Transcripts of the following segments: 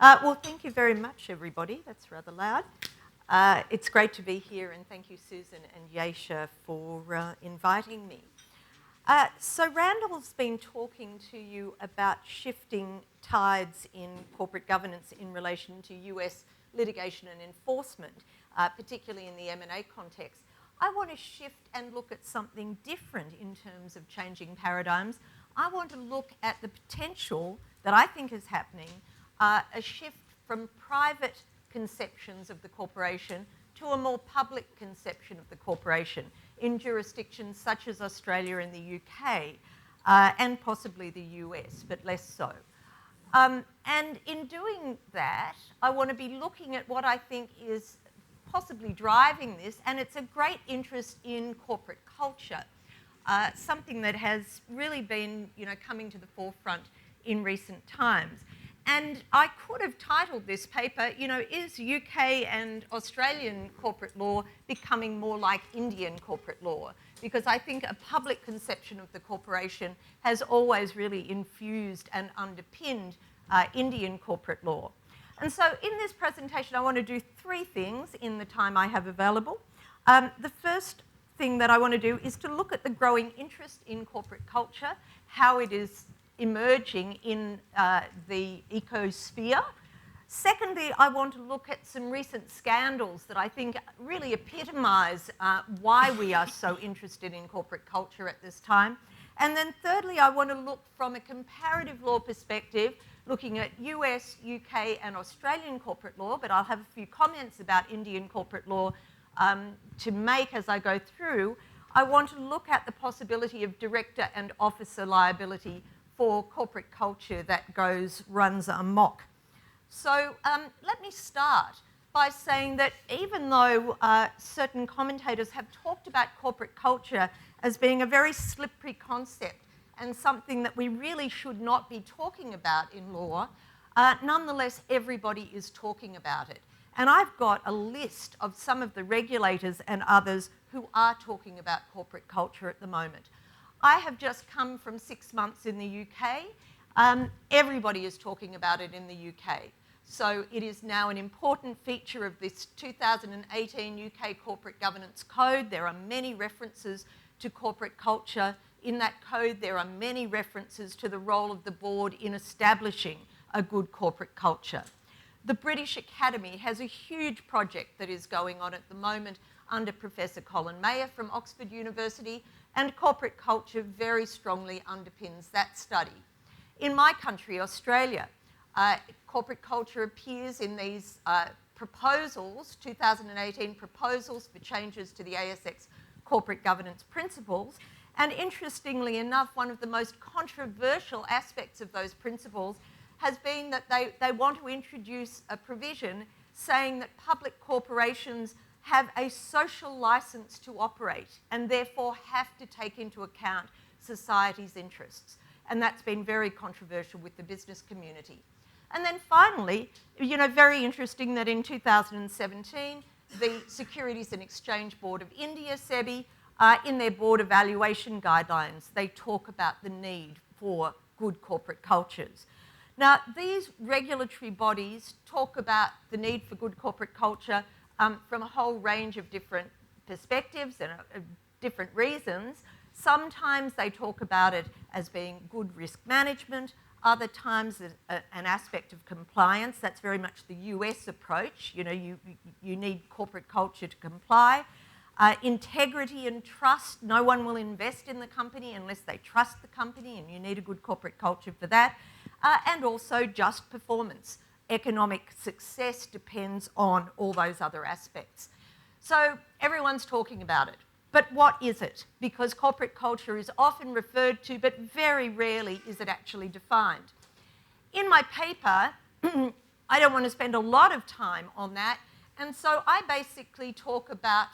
Well, thank you very much, everybody. That's rather loud. It's great to be here, and thank you, Susan and Yesha, for inviting me. So Randall's been talking to you about shifting tides in corporate governance in relation to US litigation and enforcement, particularly in the M&A context. I want to shift and look at something different in terms of changing paradigms. I want to look at the potential that I think is happening, a shift from private conceptions of the corporation to a more public conception of the corporation in jurisdictions such as Australia and the UK, and possibly the US, but less so. And in doing that, I want to be looking at what I think is possibly driving this, and it's a great interest in corporate culture, something that has really been, coming to the forefront in recent times. And I could have titled this paper, is UK and Australian corporate law becoming more like Indian corporate law? Because I think a public conception of the corporation has always really infused and underpinned Indian corporate law. And so in this presentation, I want to do three things in the time I have available. The first thing that I want to do is to look at the growing interest in corporate culture, how it is emerging in the ecosphere. Secondly, I want to look at some recent scandals that I think really epitomise why we are so interested in corporate culture at this time. And then thirdly, I want to look from a comparative law perspective, looking at US, UK and Australian corporate law, but I'll have a few comments about Indian corporate law to make as I go through. I want to look at the possibility of director and officer liability for corporate culture that runs amok. So let me start by saying that even though certain commentators have talked about corporate culture as being a very slippery concept and something that we really should not be talking about in law, nonetheless everybody is talking about it. And I've got a list of some of the regulators and others who are talking about corporate culture at the moment. I have just come from 6 months in the UK. Everybody is talking about it in the UK. So it is now an important feature of this 2018 UK Corporate Governance Code. There are many references to corporate culture. In that code, there are many references to the role of the board in establishing a good corporate culture. The British Academy has a huge project that is going on at the moment under Professor Colin Mayer from Oxford University, and corporate culture very strongly underpins that study. In my country, Australia, corporate culture appears in these proposals, 2018 proposals for changes to the ASX corporate governance principles. And interestingly enough, one of the most controversial aspects of those principles has been that they want to introduce a provision saying that public corporations have a social license to operate and therefore have to take into account society's interests. And that's been very controversial with the business community. And then finally, very interesting that in 2017, the Securities and Exchange Board of India, SEBI, in their board evaluation guidelines, they talk about the need for good corporate cultures. Now, these regulatory bodies talk about the need for good corporate culture from a whole range of different perspectives and different reasons. Sometimes they talk about it as being good risk management, other times an aspect of compliance. That's very much the US approach. You need corporate culture to comply. Integrity and trust. No one will invest in the company unless they trust the company, and you need a good corporate culture for that. And also just performance. Economic success depends on all those other aspects. So everyone's talking about it. But what is it? Because corporate culture is often referred to, but very rarely is it actually defined. In my paper, I don't want to spend a lot of time on that, and so I basically talk about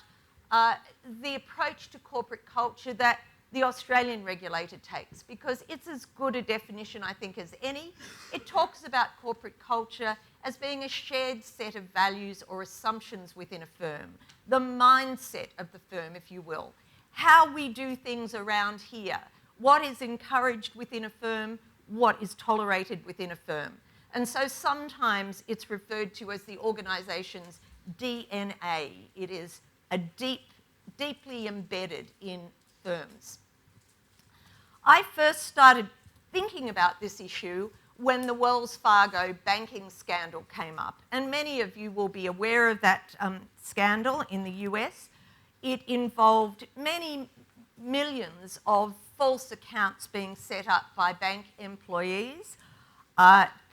the approach to corporate culture that the Australian regulator takes, because it's as good a definition, I think, as any. It talks about corporate culture as being a shared set of values or assumptions within a firm, the mindset of the firm, if you will, how we do things around here, what is encouraged within a firm, what is tolerated within a firm. And so sometimes it's referred to as the organisation's DNA. It is deeply embedded in firms. I first started thinking about this issue when the Wells Fargo banking scandal came up. And many of you will be aware of that scandal in the US. It involved many millions of false accounts being set up by bank employees,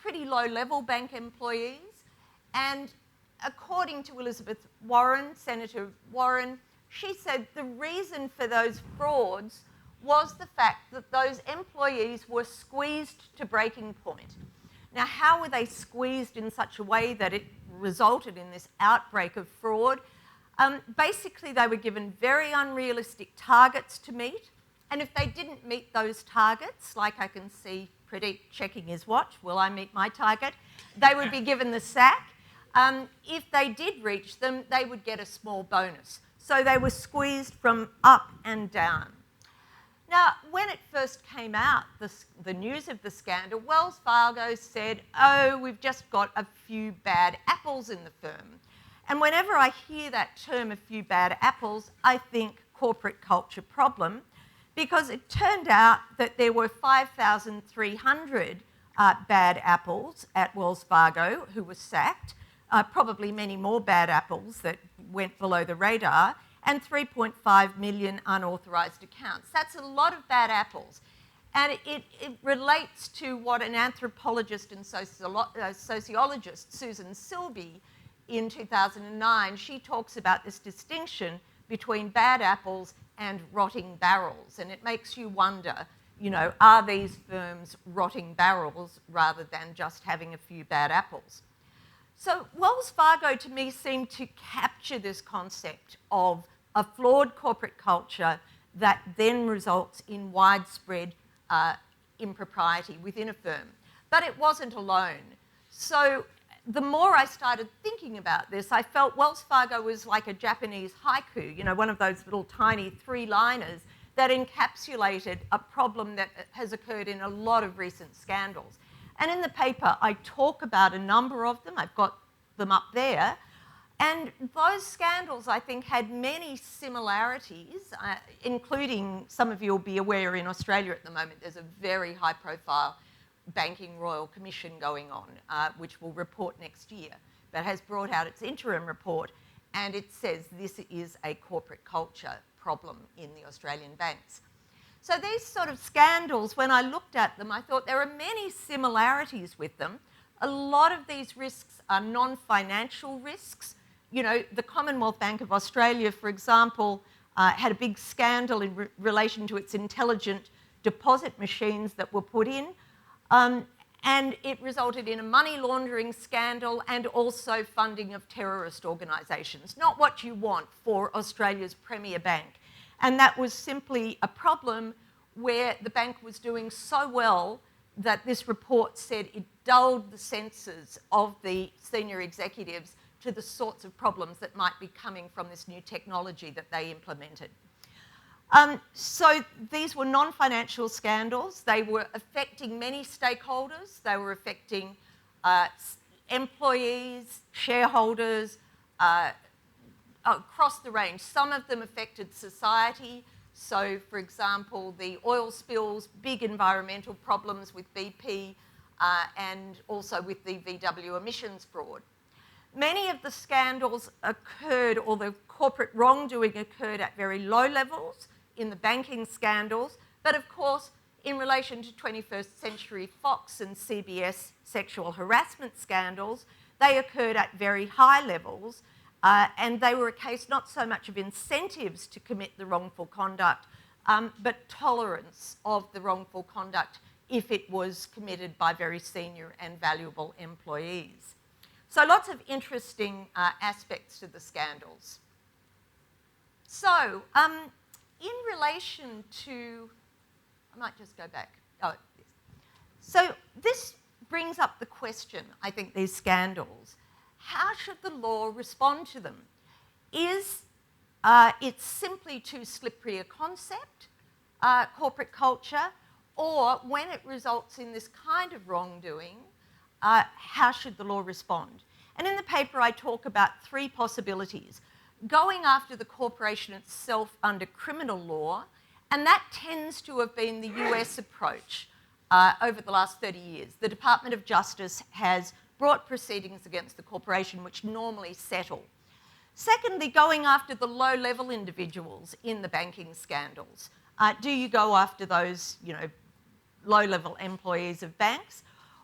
pretty low-level bank employees. And according to Elizabeth Warren, Senator Warren, she said the reason for those frauds was the fact that those employees were squeezed to breaking point. Now, how were they squeezed in such a way that it resulted in this outbreak of fraud? Basically, they were given very unrealistic targets to meet, and if they didn't meet those targets, like I can see Pradeep checking his watch, will I meet my target? They would be given the sack. If they did reach them, they would get a small bonus. So they were squeezed from up and down. Now, when it first came out, the news of the scandal, Wells Fargo said, oh, we've just got a few bad apples in the firm. And whenever I hear that term, a few bad apples, I think corporate culture problem, because it turned out that there were 5,300 bad apples at Wells Fargo who were sacked, probably many more bad apples that went below the radar, and 3.5 million unauthorised accounts. That's a lot of bad apples. And it relates to what an anthropologist and sociologist, Susan Silby, in 2009, she talks about this distinction between bad apples and rotting barrels. And it makes you wonder, you know, are these firms rotting barrels rather than just having a few bad apples? So Wells Fargo, to me, seemed to capture this concept of a flawed corporate culture that then results in widespread impropriety within a firm. But it wasn't alone. So the more I started thinking about this, I felt Wells Fargo was like a Japanese haiku, you know, one of those little tiny three-liners that encapsulated a problem that has occurred in a lot of recent scandals. And in the paper, I talk about a number of them. I've got them up there. And those scandals, I think, had many similarities, including, some of you will be aware, in Australia at the moment, there's a very high-profile Banking Royal Commission going on, which will report next year, but has brought out its interim report, and it says this is a corporate culture problem in the Australian banks. So these sort of scandals, when I looked at them, I thought there are many similarities with them. A lot of these risks are non-financial risks. You know, the Commonwealth Bank of Australia, for example, had a big scandal in relation to its intelligent deposit machines that were put in, and it resulted in a money laundering scandal and also funding of terrorist organisations. Not what you want for Australia's premier bank. And that was simply a problem where the bank was doing so well that this report said it dulled the senses of the senior executives to the sorts of problems that might be coming from this new technology that they implemented. So these were non-financial scandals. They were affecting many stakeholders. They were affecting employees, shareholders, across the range. Some of them affected society. So, for example, the oil spills, big environmental problems with BP, and also with the VW emissions fraud. Many of the scandals occurred, or the corporate wrongdoing occurred at very low levels in the banking scandals, but of course, in relation to 21st Century Fox and CBS sexual harassment scandals, they occurred at very high levels, and they were a case not so much of incentives to commit the wrongful conduct, but tolerance of the wrongful conduct if it was committed by very senior and valuable employees. So lots of interesting aspects to the scandals. So in relation to, I might just go back. Oh, yes. So this brings up the question, I think, these scandals. How should the law respond to them? Is it simply too slippery a concept, corporate culture, or when it results in this kind of wrongdoing, how should the law respond? And in the paper, I talk about three possibilities. Going after the corporation itself under criminal law, and that tends to have been the US approach over the last 30 years. The Department of Justice has brought proceedings against the corporation which normally settle. Secondly, going after the low-level individuals in the banking scandals. Do you go after those, low-level employees of banks?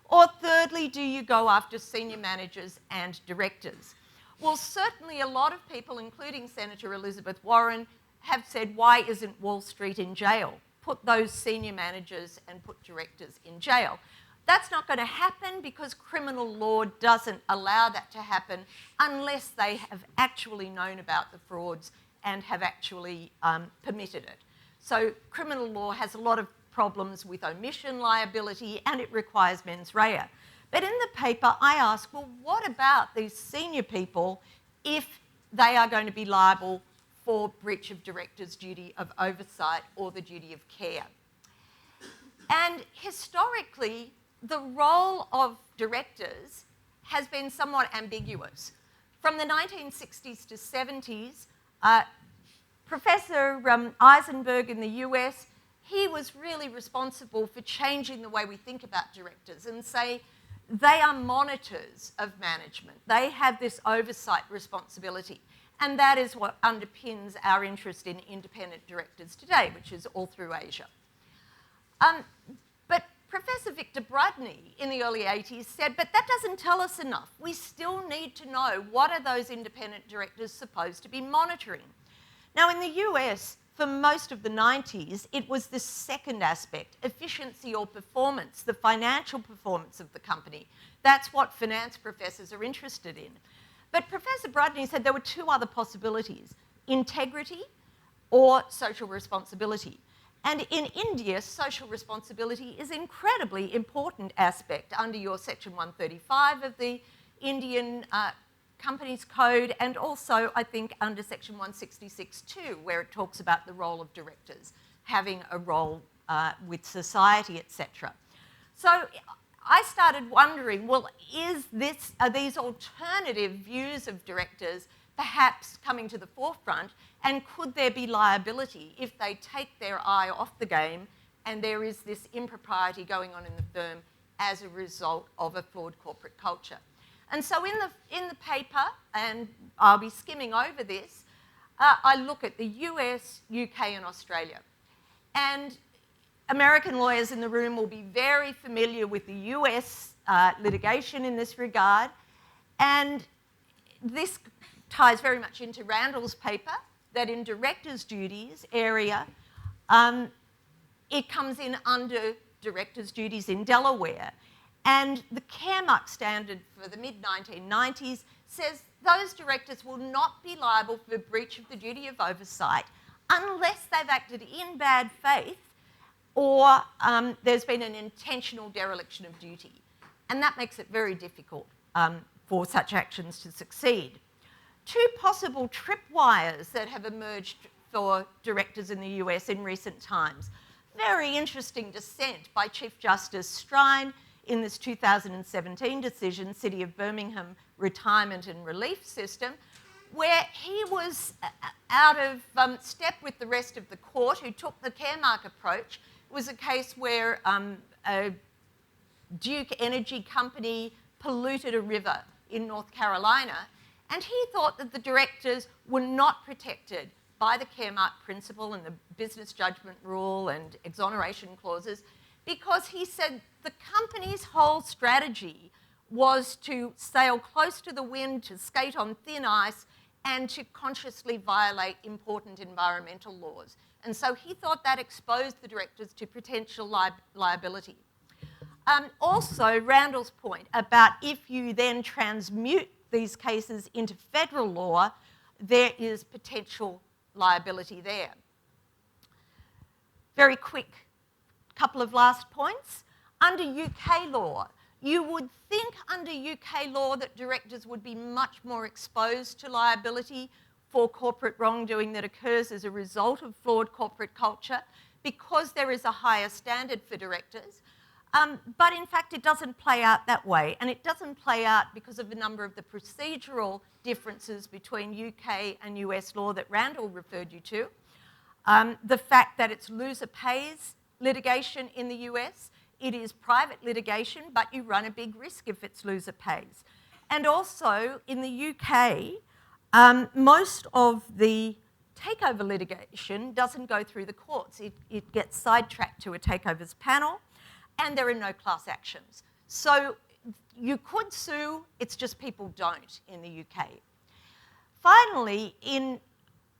Or thirdly, do you go after senior managers and directors? Well, certainly a lot of people, including Senator Elizabeth Warren, have said, why isn't Wall Street in jail? Put those senior managers and put directors in jail. That's not going to happen because criminal law doesn't allow that to happen unless they have actually known about the frauds and have actually permitted it. So criminal law has a lot of problems with omission liability and it requires mens rea. But in the paper, I ask, well, what about these senior people if they are going to be liable for breach of director's duty of oversight or the duty of care? And historically, the role of directors has been somewhat ambiguous. From the 1960s to 70s, Professor Eisenberg in the US, he was really responsible for changing the way we think about directors and say they are monitors of management. They have this oversight responsibility. And that is what underpins our interest in independent directors today, which is all through Asia. But Professor Victor Brudney in the early 80s said, but that doesn't tell us enough. We still need to know what are those independent directors supposed to be monitoring. Now, in the US, for most of the 90s, it was the second aspect, efficiency or performance, the financial performance of the company. That's what finance professors are interested in. But Professor Brudney said there were two other possibilities, integrity or social responsibility. And in India, social responsibility is an incredibly important aspect under your Section 135 of the Indian Companies Code, and also, I think, under Section 166 too, where it talks about the role of directors, having a role with society, etc. So I started wondering, well, are these alternative views of directors perhaps coming to the forefront, and could there be liability if they take their eye off the game and there is this impropriety going on in the firm as a result of a flawed corporate culture? And so in the paper, and I'll be skimming over this, I look at the US, UK and Australia. And American lawyers in the room will be very familiar with the US litigation in this regard. And this ties very much into Randall's paper, that in directors' duties area, it comes in under directors' duties in Delaware. And the Caremark standard for the mid-1990s says those directors will not be liable for breach of the duty of oversight unless they've acted in bad faith or there's been an intentional dereliction of duty. And that makes it very difficult for such actions to succeed. Two possible tripwires that have emerged for directors in the US in recent times. Very interesting dissent by Chief Justice Strine in this 2017 decision, City of Birmingham Retirement and Relief System, where he was out of step with the rest of the court who took the Caremark approach. It was a case where a Duke Energy company polluted a river in North Carolina, and he thought that the directors were not protected by the Caremark principle and the business judgment rule and exoneration clauses, because he said the company's whole strategy was to sail close to the wind, to skate on thin ice, and to consciously violate important environmental laws. And so he thought that exposed the directors to potential liability. Also, Randall's point about if you then transmute these cases into federal law, there is potential liability there. Very quick couple of last points. Under UK law, you would think under UK law that directors would be much more exposed to liability for corporate wrongdoing that occurs as a result of flawed corporate culture because there is a higher standard for directors. But in fact, it doesn't play out that way. And it doesn't play out because of a number of the procedural differences between UK and US law that Randall referred you to. The fact that it's loser pays litigation in the US, it is private litigation, but you run a big risk if it's loser pays. And also, in the UK, most of the takeover litigation doesn't go through the courts. It gets sidetracked to a takeovers panel, and there are no class actions. So you could sue, it's just people don't in the UK. Finally, in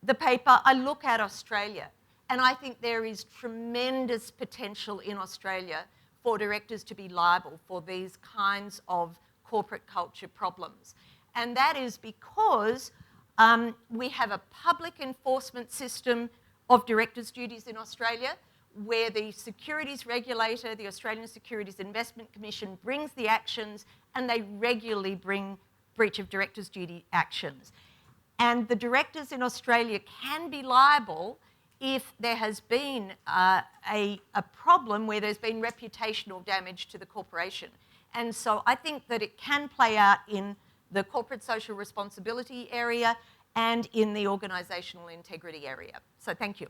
the paper, I look at Australia, and I think there is tremendous potential in Australia for directors to be liable for these kinds of corporate culture problems. And that is because we have a public enforcement system of directors' duties in Australia, where the securities regulator, the Australian Securities Investment Commission, brings the actions, and they regularly bring breach of directors' duty actions. And the directors in Australia can be liable if there has been a problem where there's been reputational damage to the corporation. And so I think that it can play out in the corporate social responsibility area and in the organisational integrity area. So thank you.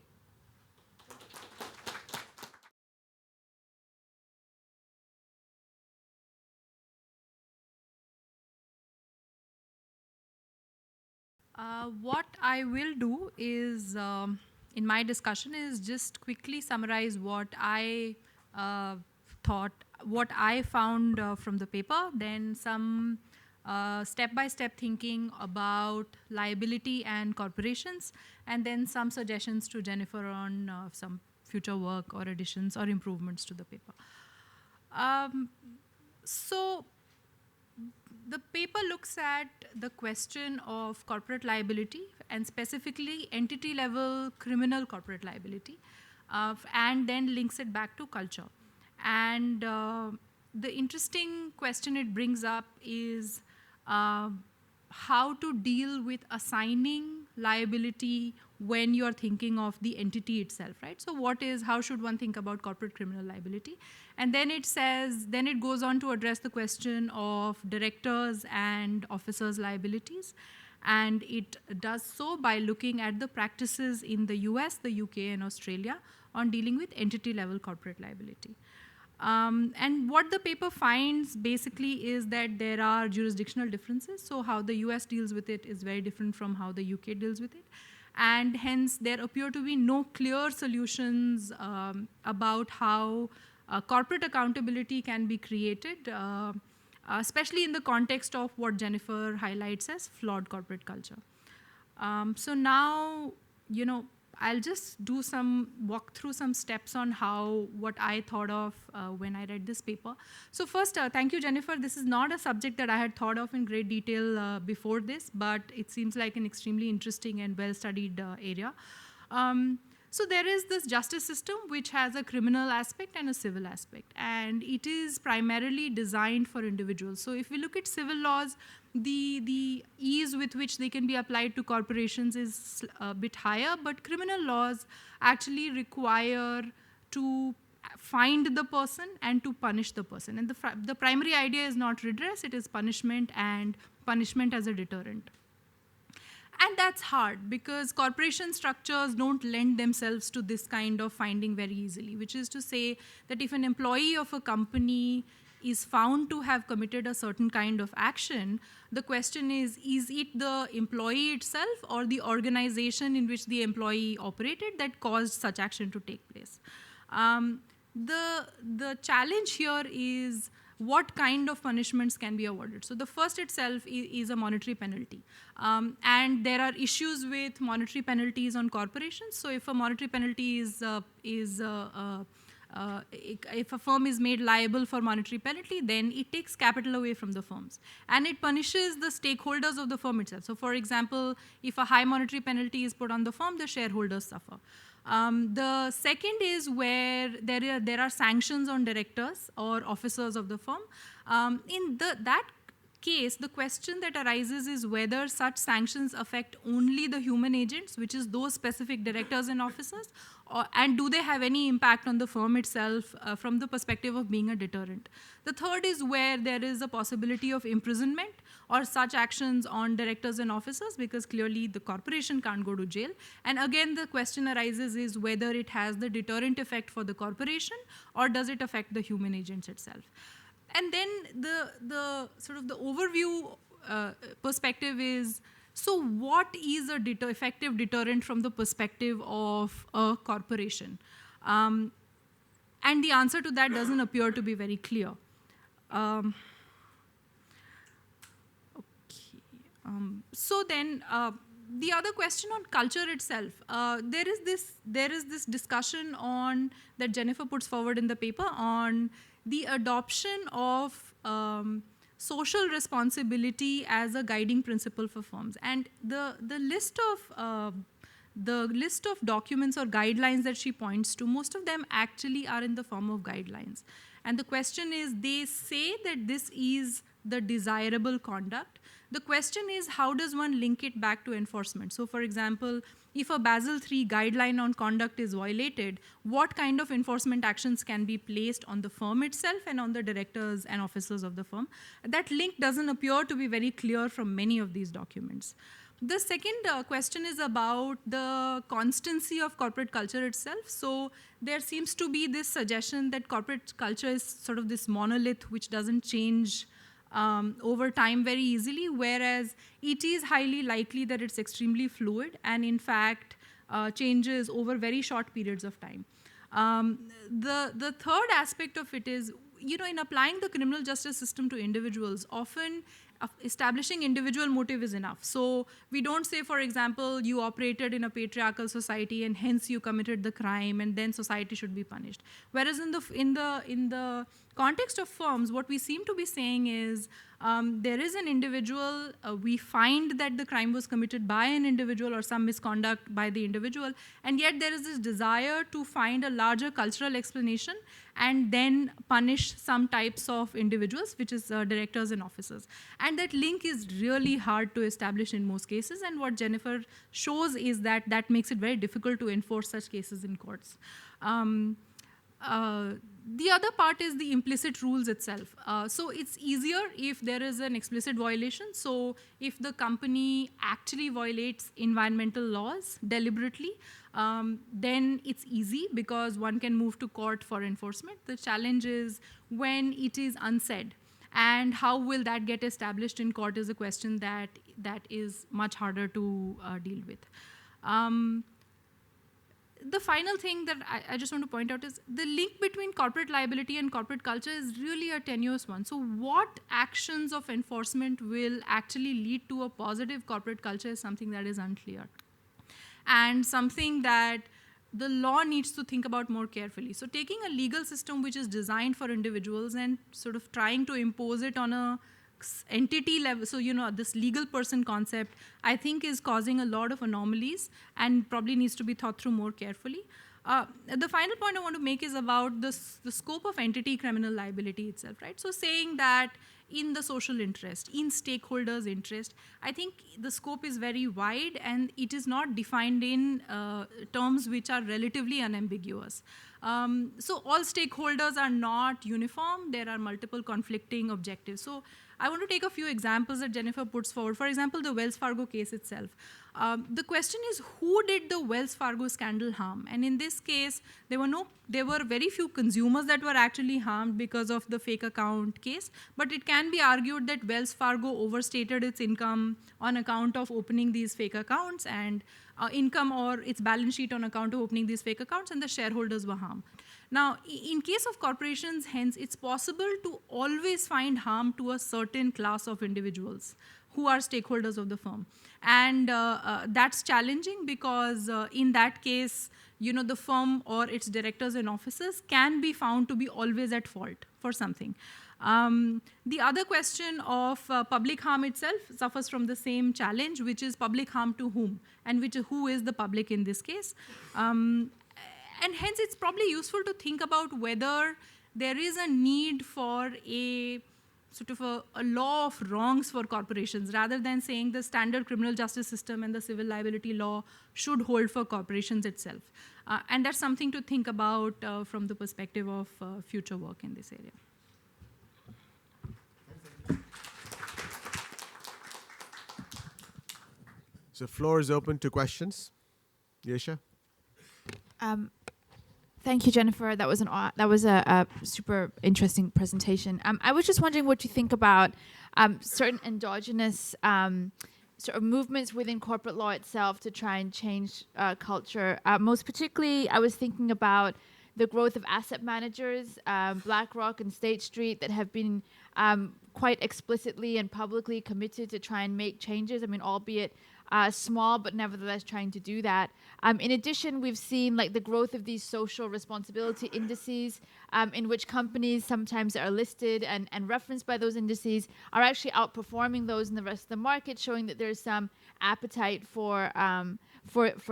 What I will do is, in my discussion, is just quickly summarize what I thought, what I found from the paper, then some step-by-step thinking about liability and corporations, and then some suggestions to Jennifer on some future work or additions or improvements to the paper. So the paper looks at the question of corporate liability, and specifically entity-level criminal corporate liability, and then links it back to culture. And the interesting question it brings up is how to deal with assigning liability when you're thinking of the entity itself, right? So how should one think about corporate criminal liability? And then it says, then it goes on to address the question of directors and officers' liabilities. And it does so by looking at the practices in the US, the UK, and Australia on dealing with entity-level corporate liability. And what the paper finds basically is that there are jurisdictional differences. So how the US deals with it is very different from how the UK deals with it. And hence, there appear to be no clear solutions about how corporate accountability can be created, especially in the context of what Jennifer highlights as flawed corporate culture. So now, I'll just walk through some steps on what I thought of when I read this paper. So first, thank you, Jennifer. This is not a subject that I had thought of in great detail before this, but it seems like an extremely interesting and well-studied area. So there is this justice system which has a criminal aspect and a civil aspect, and it is primarily designed for individuals. So if we look at civil laws, the ease with which they can be applied to corporations is a bit higher, but criminal laws actually require to find the person and to punish the person. And the primary idea is not redress, it is punishment, and punishment as a deterrent. And that's hard because corporation structures don't lend themselves to this kind of finding very easily, which is to say that if an employee of a company is found to have committed a certain kind of action, the question is it the employee itself or the organization in which the employee operated that caused such action to take place? The challenge here is what kind of punishments can be awarded. So the first itself is a monetary penalty. And there are issues with monetary penalties on corporations. So if a monetary penalty if a firm is made liable for monetary penalty, then it takes capital away from the firms. And it punishes the stakeholders of the firm itself. So for example, if a high monetary penalty is put on the firm, the shareholders suffer. The second is where there are sanctions on directors or officers of the firm. In that case, the question that arises is whether such sanctions affect only the human agents, which is those specific directors and officers, and do they have any impact on the firm itself from the perspective of being a deterrent. The third is where there is a possibility of imprisonment or such actions on directors and officers, because clearly the corporation can't go to jail. And again, the question arises is whether it has the deterrent effect for the corporation or does it affect the human agents itself. And then the sort of the overview perspective is, so what is a effective deterrent from the perspective of a corporation? And the answer to that doesn't appear to be very clear. So then, the other question on culture itself, there is this discussion on that Jennifer puts forward in the paper on the adoption of social responsibility as a guiding principle for firms, and the list of documents or guidelines that she points to, most of them actually are in the form of guidelines. And the question is, they say that this is the desirable conduct. The question is, how does one link it back to enforcement? So for example, if a Basel III guideline on conduct is violated, what kind of enforcement actions can be placed on the firm itself and on the directors and officers of the firm? That link doesn't appear to be very clear from many of these documents. The second question is about the constancy of corporate culture itself. So there seems to be this suggestion that corporate culture is sort of this monolith which doesn't change over time very easily, whereas it is highly likely that it's extremely fluid and in fact changes over very short periods of time. The third aspect of it is, in applying the criminal justice system to individuals, often establishing individual motive is enough. So we don't say, for example, you operated in a patriarchal society and hence you committed the crime and then society should be punished. Whereas in the context of firms, what we seem to be saying is there is an individual, we find that the crime was committed by an individual or some misconduct by the individual, and yet there is this desire to find a larger cultural explanation and then punish some types of individuals, which is directors and officers. And that link is really hard to establish in most cases, and what Jennifer shows is that that makes it very difficult to enforce such cases in courts. The other part is the implicit rules itself. So it's easier if there is an explicit violation. So if the company actually violates environmental laws deliberately, then it's easy because one can move to court for enforcement. The challenge is when it is unsaid. And how will that get established in court is a question that is much harder to deal with. The final thing that I just want to point out is the link between corporate liability and corporate culture is really a tenuous one. So what actions of enforcement will actually lead to a positive corporate culture is something that is unclear, and something that the law needs to think about more carefully. So taking a legal system which is designed for individuals and sort of trying to impose it on a entity level, so this legal person concept, I think is causing a lot of anomalies and probably needs to be thought through more carefully. The final point I want to make is about the scope of entity criminal liability itself, right? So saying that in the social interest, in stakeholders' interest, I think the scope is very wide and it is not defined in terms which are relatively unambiguous. So all stakeholders are not uniform. There are multiple conflicting objectives. So I want to take a few examples that Jennifer puts forward. For example, the Wells Fargo case itself. The question is, who did the Wells Fargo scandal harm? And in this case, there were very few consumers that were actually harmed because of the fake account case. But it can be argued that Wells Fargo overstated its income on account of opening these fake accounts, and income or its balance sheet on account of opening these fake accounts, and the shareholders were harmed. Now, in case of corporations, hence, it's possible to always find harm to a certain class of individuals who are stakeholders of the firm. And that's challenging because in that case, the firm or its directors and officers can be found to be always at fault for something. The other question of public harm itself suffers from the same challenge, which is public harm to whom, and who is the public in this case. And hence, it's probably useful to think about whether there is a need for a sort of a law of wrongs for corporations, rather than saying the standard criminal justice system and the civil liability law should hold for corporations itself. And that's something to think about from the perspective of future work in this area. So floor is open to questions. Yesha? Thank you, Jennifer. That was a super interesting presentation. I was just wondering what you think about certain endogenous sort of movements within corporate law itself to try and change culture. Most particularly, I was thinking about the growth of asset managers, BlackRock and State Street, that have been quite explicitly and publicly committed to try and make changes. I mean, albeit small, but nevertheless trying to do that. In addition, we've seen like the growth of these social responsibility indices, in which companies sometimes are listed and referenced by those indices are actually outperforming those in the rest of the market, showing that there's some appetite for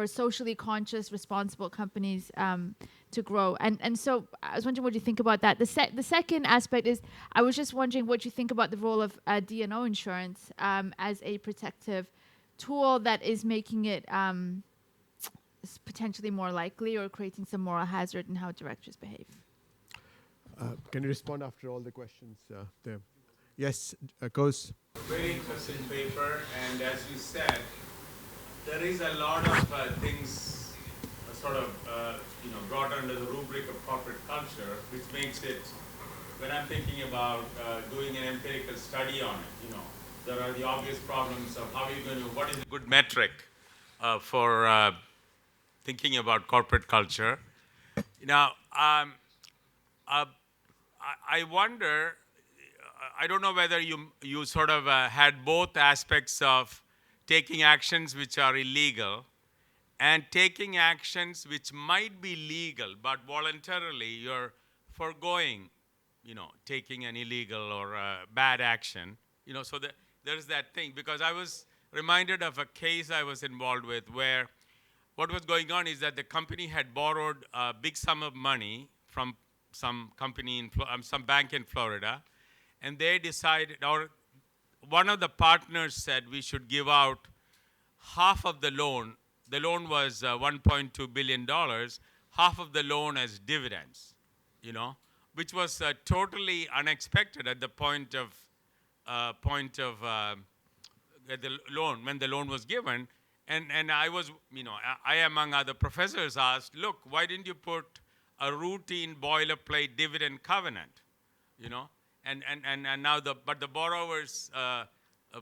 socially conscious, responsible companies to grow. And so I was wondering what you think about that. The second aspect is I was just wondering what you think about the role of D&O insurance as a protective tool that is making it potentially more likely or creating some moral hazard in how directors behave. Can you respond after all the questions there? Yes, Koz. Very interesting paper, and as you said, there is a lot of things sort of brought under the rubric of corporate culture, which makes it, when I'm thinking about doing an empirical study on it, there are the obvious problems of how you're going to, what is a good metric for thinking about corporate culture. Now, I wonder, I don't know whether you sort of had both aspects of taking actions which are illegal and taking actions which might be legal, but voluntarily you're foregoing, taking an illegal or bad action. So there's that thing, because I was reminded of a case I was involved with where what was going on is that the company had borrowed a big sum of money from some company some bank in Florida, and they decided, or one of the partners said we should give out half of the loan. The loan was $1.2 billion, half of the loan as dividends, which was totally unexpected at the point of the loan, when the loan was given. And I was, I among other professors asked, look, why didn't you put a routine boilerplate dividend covenant, And now the borrowers'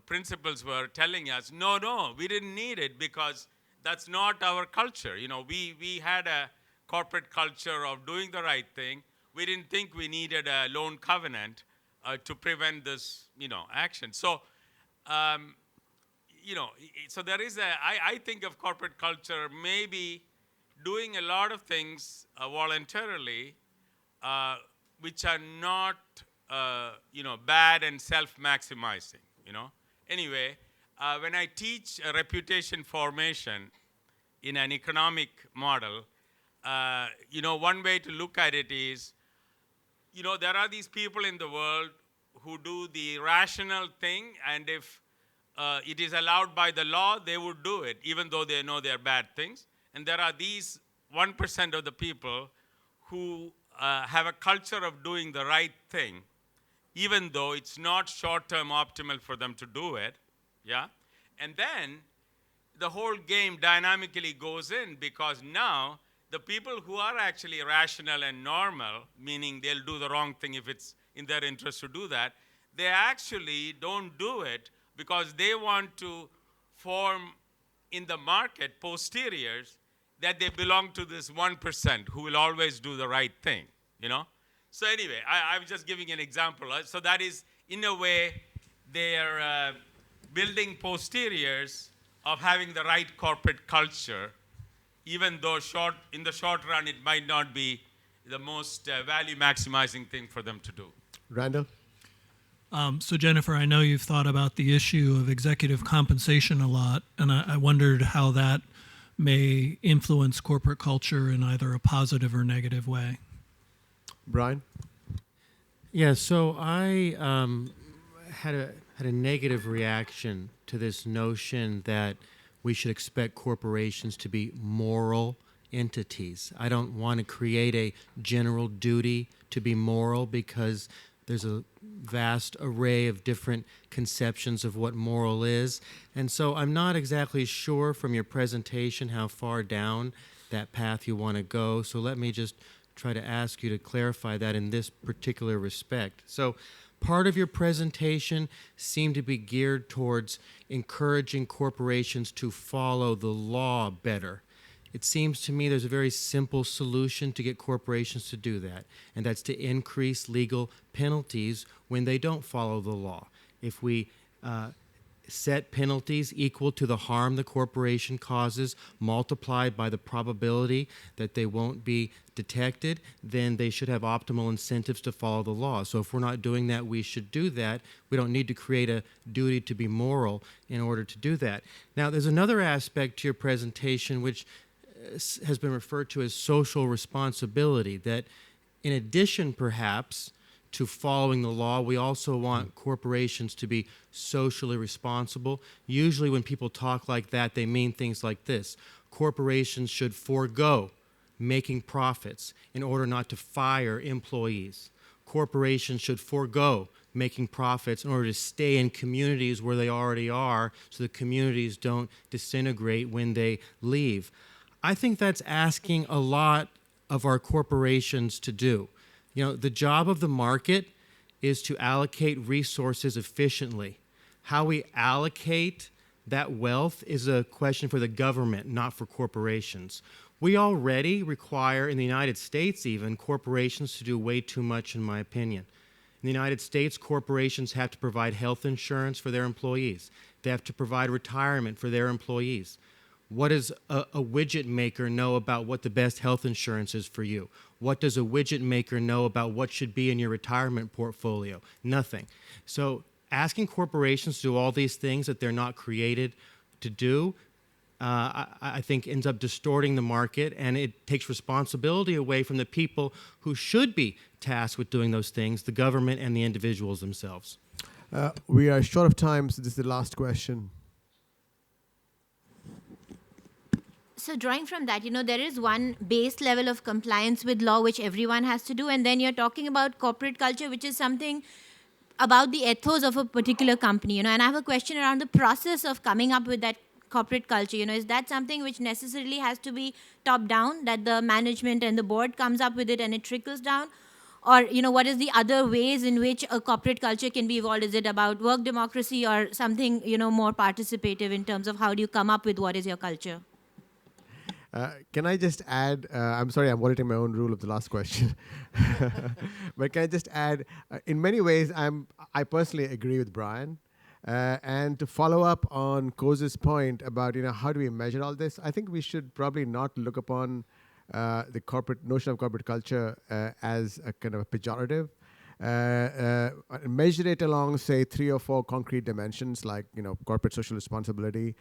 principals were telling us, no, we didn't need it because that's not our culture. We had a corporate culture of doing the right thing. We didn't think we needed a loan covenant to prevent this, action. So, so there is I think of corporate culture maybe doing a lot of things voluntarily, which are not, bad and self-maximizing, Anyway, when I teach reputation formation in an economic model, one way to look at it is, there are these people in the world who do the rational thing, and if it is allowed by the law, they would do it, even though they know they're bad things. And there are these 1% of the people who have a culture of doing the right thing, even though it's not short-term optimal for them to do it, yeah? And then the whole game dynamically goes in, because now the people who are actually rational and normal, meaning they'll do the wrong thing if it's in their interest to do that, they actually don't do it because they want to form in the market posteriors that they belong to this 1% who will always do the right thing, So anyway, I'm just giving an example. So that is, in a way, they're building posteriors of having the right corporate culture, even though in the short run it might not be the most value maximizing thing for them to do. Randall? So Jennifer, I know you've thought about the issue of executive compensation a lot, and I wondered how that may influence corporate culture in either a positive or negative way. Brian? Yeah, so I had a negative reaction to this notion that we should expect corporations to be moral entities. I don't want to create a general duty to be moral because there's a vast array of different conceptions of what moral is. And so I'm not exactly sure from your presentation how far down that path you want to go. So let me just try to ask you to clarify that in this particular respect. So part of your presentation seemed to be geared towards encouraging corporations to follow the law better. It seems to me there's a very simple solution to get corporations to do that, and that's to increase legal penalties when they don't follow the law. If we set penalties equal to the harm the corporation causes, multiplied by the probability that they won't be detected, then they should have optimal incentives to follow the law. So if we're not doing that, we should do that. We don't need to create a duty to be moral in order to do that. Now, there's another aspect to your presentation which has been referred to as social responsibility, that in addition, perhaps, to following the law, we also want corporations to be socially responsible. Usually when people talk like that, they mean things like this. Corporations should forego making profits in order not to fire employees. Corporations should forego making profits in order to stay in communities where they already are so the communities don't disintegrate when they leave. I think that's asking a lot of our corporations to do. You know, the job of the market is to allocate resources efficiently. How we allocate that wealth is a question for the government, not for corporations. We already require, in the United States even, corporations to do way too much, in my opinion. In the United States, corporations have to provide health insurance for their employees. They have to provide retirement for their employees. What does a widget maker know about what the best health insurance is for you? What does a widget maker know about what should be in your retirement portfolio? Nothing. So asking corporations to do all these things that they're not created to do, I think ends up distorting the market, and it takes responsibility away from the people who should be tasked with doing those things, the government and the individuals themselves. We are short of time, so this is the last question. So drawing from that, there is one base level of compliance with law which everyone has to do, and then you're talking about corporate culture, which is something about the ethos of a particular company, and I have a question around the process of coming up with that corporate culture. Is that something which necessarily has to be top down, that the management and the board comes up with it and it trickles down? Or, what is the other ways in which a corporate culture can be evolved? Is it about work democracy or something, more participative in terms of how do you come up with what is your culture? Can I just add, I'm sorry, I'm violating my own rule of the last question. But can I just add, in many ways, I personally agree with Brian. And to follow up on Koz's point about, how do we measure all this, I think we should probably not look upon the corporate notion of corporate culture as a kind of a pejorative. Measure it along, say, 3 or 4 concrete dimensions, like corporate social responsibility,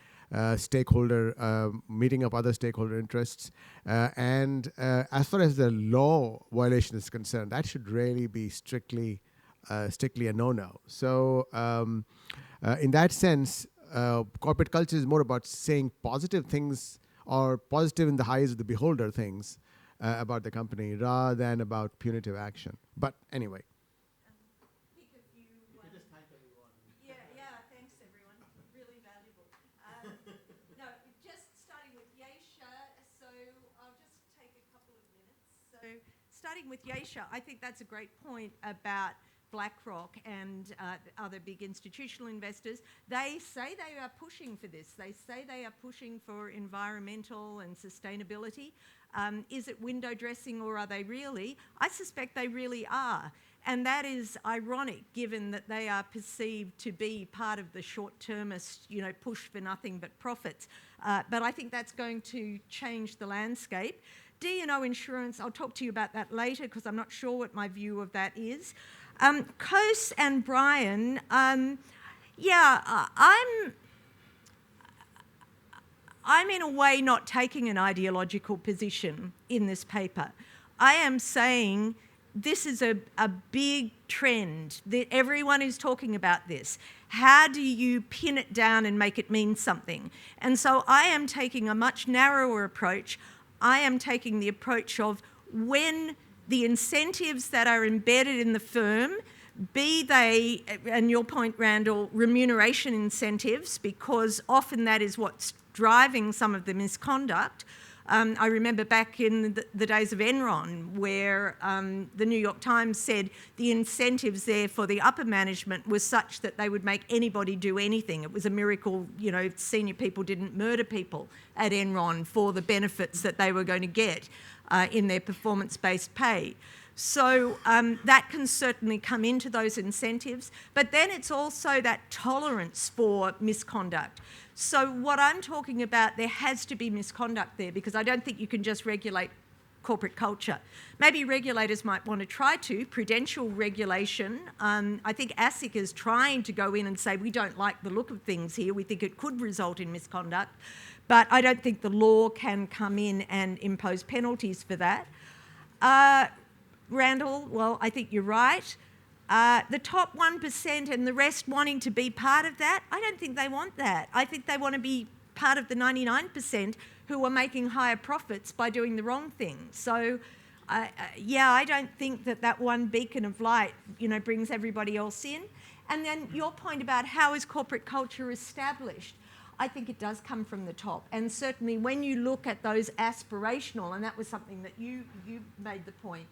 stakeholder meeting of other stakeholder interests, and as far as the law violation is concerned, that should really be strictly a no-no. So, in that sense, corporate culture is more about saying positive things, or positive in the eyes of the beholder things about the company, rather than about punitive action. But anyway. Thanks everyone. Really valuable. No, just starting with Yesha, so I'll just take a couple of minutes. So starting with Yesha, I think that's a great point about BlackRock and other big institutional investors. They say they are pushing for this. They say they are pushing for environmental and sustainability. Is it window dressing, or are they really? I suspect they really are. And that is ironic, given that they are perceived to be part of the short-termist, push for nothing but profits. But I think that's going to change the landscape. D&O insurance, I'll talk to you about that later because I'm not sure what my view of that is. Kos and Brian, I'm in a way not taking an ideological position in this paper. I am saying this is a big trend that everyone is talking about this. How do you pin it down and make it mean something? And so I am taking a much narrower approach. I am taking the approach of when the incentives that are embedded in the firm, be they, and your point, Randall, remuneration incentives, because often that is what's driving some of the misconduct. I remember back in the days of Enron where the New York Times said the incentives there for the upper management was such that they would make anybody do anything. It was a miracle, you know, senior people didn't murder people at Enron for the benefits that they were going to get in their performance-based pay. So that can certainly come into those incentives, but then it's also that tolerance for misconduct. So what I'm talking about, there has to be misconduct there because I don't think you can just regulate corporate culture. Maybe regulators might want to try to, prudential regulation. I think ASIC is trying to go in and say, we don't like the look of things here, we think it could result in misconduct, but I don't think the law can come in and impose penalties for that. Randall, well, I think you're right. The top 1% and the rest wanting to be part of that, I don't think they want that. I think they want to be part of the 99% who are making higher profits by doing the wrong thing. So, yeah, I don't think that one beacon of light, you know, brings everybody else in. And then your point about how is corporate culture established, I think it does come from the top. And certainly when you look at those aspirational, and that was something that you made the point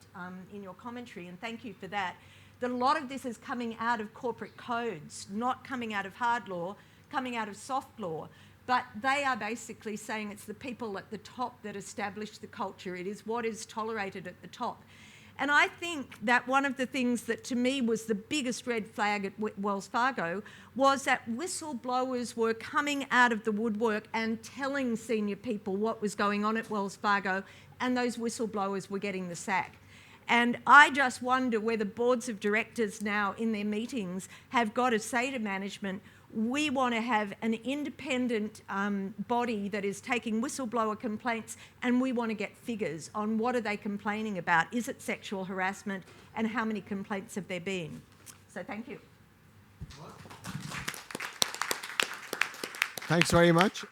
in your commentary, and thank you for that a lot of this is coming out of corporate codes, not coming out of hard law, coming out of soft law. But they are basically saying it's the people at the top that establish the culture. It is what is tolerated at the top. And I think that one of the things that to me was the biggest red flag at Wells Fargo was that whistleblowers were coming out of the woodwork and telling senior people what was going on at Wells Fargo, and those whistleblowers were getting the sack. And I just wonder whether boards of directors now in their meetings have got to say to management, we want to have an independent body that is taking whistleblower complaints, and we want to get figures on what are they complaining about. Is it sexual harassment, and how many complaints have there been? So thank you. Thanks very much.